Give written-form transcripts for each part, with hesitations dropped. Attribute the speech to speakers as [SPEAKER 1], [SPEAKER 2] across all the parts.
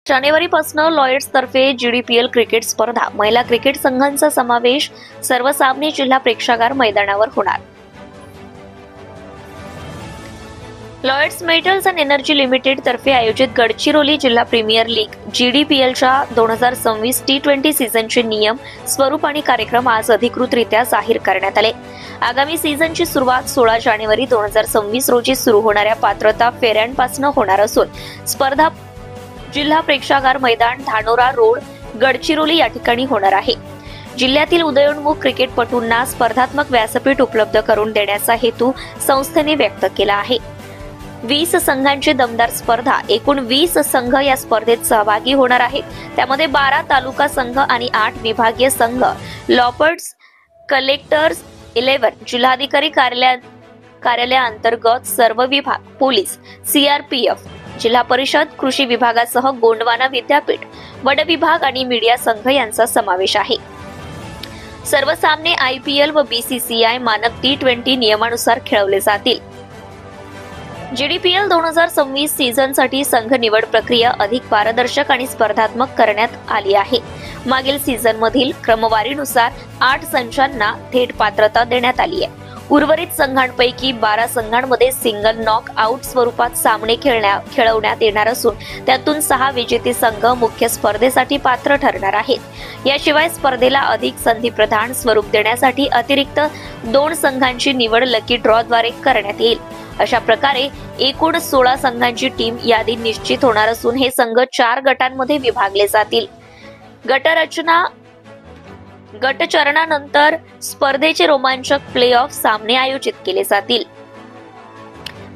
[SPEAKER 1] जानेवारीपासून लॉयड्स तर्फे जीडीपीएल क्रिकेट स्पर्धा महिला क्रिकेट संघांचा समावेश सर्व सामने जिल्हा प्रेक्षागार मैदानावर होणार। लॉयड्स मेटल्स अँड एनर्जी लिमिटेड तर्फे आयोजित गडचिरोली जिल्हा प्रीमियर लीग जीडीपीएलच्या 2026 टी20 सीझनचे नियम, स्वरूप आणि कार्यक्रम आज अधिकृतरित्या जाहीर करण्यात आले। आगामी सीझनची सुरुवात 16 जानेवारी 2026 रोजी सुरू होणाऱ्या पात्रता फेऱ्यांपासून होणार असून स्पर्धा जिल्हा प्रेक्षागार मैदान, धानोरा रोड, गडचिरोली या ठिकाणी होणार आहे। जिल्ह्यातील उदयोन्मुख क्रिकेटपटूंना स्पर्धात्मक व्यासपीठ उपलब्ध करून देण्याचा हेतू संस्थेने व्यक्त केला आहे। 20 संघांची दमदार स्पर्धा, एकूण 20 संघ या स्पर्धेत सहभागी होणार आहेत। त्यामध्ये 12 तालुका संघ आणि 8 विभागीय संघ, लॉपर्ड्स, कलेक्टर्स 11, जिल्हाधिकारी कार्यालयाअंतर्गत सर्व विभाग, पोलीस, सीआरपीएफ, जिल्हा परिषद, कृषी विभागासह गोंडवाना विद्यापीठ, वड विभाग आणि मीडिया संघ यांचा समावेश आहे। सर्व सामने आयपीएल व बीसीसीआय मानक टी20 नियमानुसार खेळवले जातील। जीडीपीएल 2026 सीझनसाठी संघ निवड प्रक्रिया अधिक पारदर्शक आणि स्पर्धात्मक करण्यात आली आहे। मागील सीझनमधील क्रमवारीनुसार 8 संघांना थेट पात्रता देण्यात आली आहे। उर्वरित संघांपैकी 12 संघांमध्ये सिंगल नॉक आउट स्वरूपात सामने खेळवण्यात येणार असून त्यातून 6 विजेते संघ मुख्य स्पर्धेसाठी पात्र ठरणार आहेत। याशिवाय स्पर्धेला अधिक संधिप्रधान स्वरूप देण्यासाठी अतिरिक्त 2 संघांची निवड लकी ड्रॉद्वारे करण्यात येईल। अशा प्रकारे एकूण 16 संघांची टीम यादी निश्चित होणार असून हे संघ 4 गटांमध्ये विभागले जातील। गटचरणानंतर स्पर्धेचे रोमांचक प्ले-ऑफ सामने आयोजित केले जातील।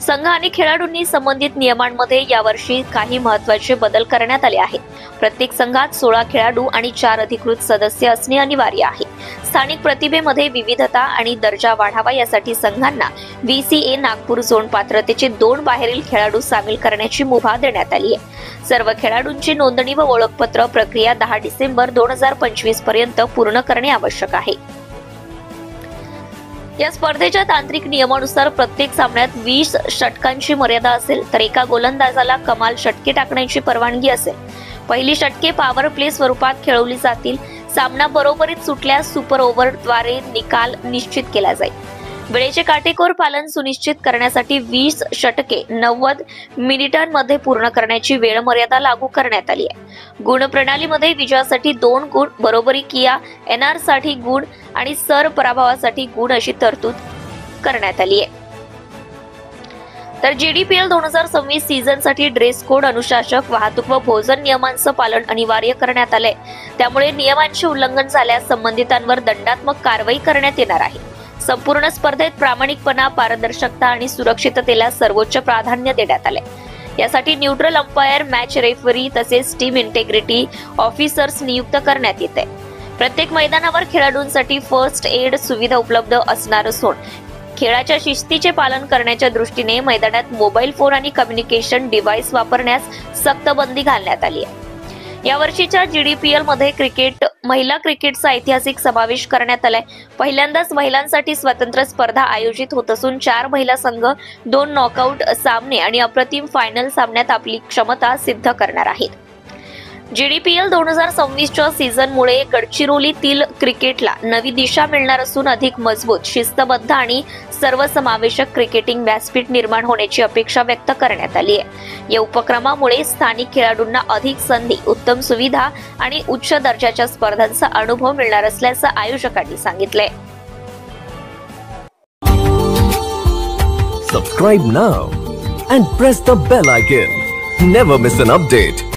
[SPEAKER 1] संघ आणि खेळाडूंनी संबंधित नियमांमध्ये यावर्षी काही महत्त्वाचे बदल करण्यात आले आहेत। प्रत्येक संघात 16 खेळाडू आणि 4 अधिकृत सदस्य असणे अनिवार्य आहे। स्थानिक प्रतिभेमध्ये विविधता आणि दर्जा वाढावा यासाठी संघांना व्हीसीए नागपूर झोन पात्रतेचे 2 बाहेरील खेळाडू सामील करण्याची मुभा देण्यात आली आहे। सर्व खेळाडूंची नोंदणी व ओळखपत्र प्रक्रिया 10 डिसेंबर 2025 पर्यंत पूर्ण करणे आवश्यक आहे। या स्पर्धेच्या तांत्रिक नियमानुसार प्रत्येक सामन्यात 20 षटकांची मर्यादा असेल तर एका गोलंदाजाला कमाल षटके टाकण्याची परवानगी असेल। पहिली षटके पॉवर प्ले स्वरूपात खेळवली जातील। सामना बरोबरीत सुटल्यास सुपर ओव्हरद्वारे निकाल निश्चित केला जाईल। वेळेचे काटेकोर पालन सुनिश्चित करण्यासाठी 20 षटके 90 मिनिटांमध्ये पूर्ण करण्याची वेळ मर्यादा लागू करण्यात आली आहे। गुण प्रणालीमध्ये विजयासाठी 2 गुण, बरोबरी किया एनआर साठी गुण आणि सर पराभवासाठी गुण अशी तरतूद करण्यात आली आहे। तर जीडीपीएल 2026 सीझनसाठी ड्रेस कोड, अनुशासक, वाहतूक व भोजन नियमांचं पालन अनिवार्य करण्यात आलंय। त्यामुळे नियमांचे उल्लंघन झाल्यास संबंधितांवर दंडात्मक कारवाई करण्यात येणार आहे। संपूर्ण स्पर्धेत प्रामाणिकपणा, पारदर्शकता आणि सुरक्षिततेला सर्वोच्च प्राधान्य देण्यात आले। यासाठी न्यूट्रल अंपायर, मॅच रेफरी तसेच टीम इंटेग्रिटी ऑफिसर्स नियुक्त करण्यात येते। प्रत्येक मैदानावर खेळाडूंसाठी फर्स्ट एड सुविधा उपलब्ध असणार असून खेळाच्या शिस्तीचे पालन करण्याच्या दृष्टीने मैदानात मोबाईल फोन आणि कम्युनिकेशन डिव्हाइस वापरण्यास सक्त बंदी घालण्यात आली आहे। यावर्षीच्या जीडीपीएल मध्ये महिला क्रिकेटचा ऐतिहासिक समावेश करण्यात आलाय। पहिल्यांदाच महिलांसाठी स्वतंत्र स्पर्धा आयोजित होत असून 4 महिला संघ 2 नॉकआउट सामने आणि अप्रतिम फायनल सामन्यात आपली क्षमता सिद्ध करणार आहेत। जीडीपीएल 2026च्या सीझनमुळे गडचिरोलीतील क्रिकेटला नवी दिशा मिळणार असून अधिक मजबूत, शिस्तबद्ध आणि सर्वसमावेशक क्रिकेटिंग व्यासपीठ निर्माण होण्याची अपेक्षा व्यक्त करण्यात आली आहे। या उपक्रमामुळे स्थानिक खेळाडूंना अधिक संधी, उत्तम सुविधा आणि उच्च दर्जाच्या स्पर्धांचा अनुभव मिळणार असल्याचं आयोजकांनी सांगितलंय।
[SPEAKER 2] Subscribe now and press the bell icon. Never miss an update.